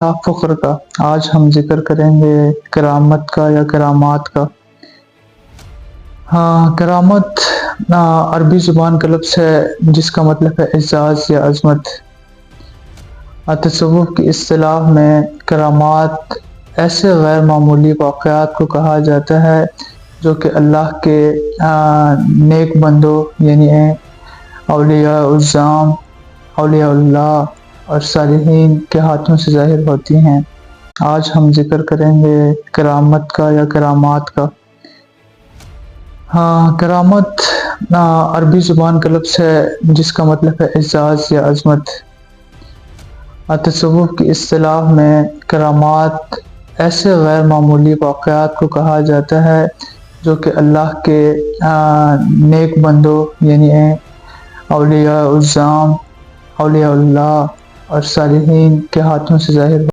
فخر کا۔ آج ہم ذکر کریں گے کرامت کا یا کرامات کا۔ کرامت عربی زبان کا لفظ ہے جس کا مطلب ہے اعزاز یا عظمت۔ تصوف کی اصطلاح میں کرامات ایسے غیر معمولی واقعات کو کہا جاتا ہے جو کہ اللہ کے نیک بندوں یعنی اولیاء الظام، اولیاء اللہ اور صالحین کے ہاتھوں سے ظاہر ہوتی ہیں۔ آج ہم ذکر کریں گے کرامت کا یا کرامات کا۔ کرامت عربی زبان کا لفظ ہے جس کا مطلب ہے اعزاز یا عظمت۔ تصوف کی اصطلاح میں کرامات ایسے غیر معمولی واقعات کو کہا جاتا ہے جو کہ اللہ کے نیک بندوں یعنی اولیاء الظام، اولیاء اللہ اور صالحین کے ہاتھوں سے ظاہر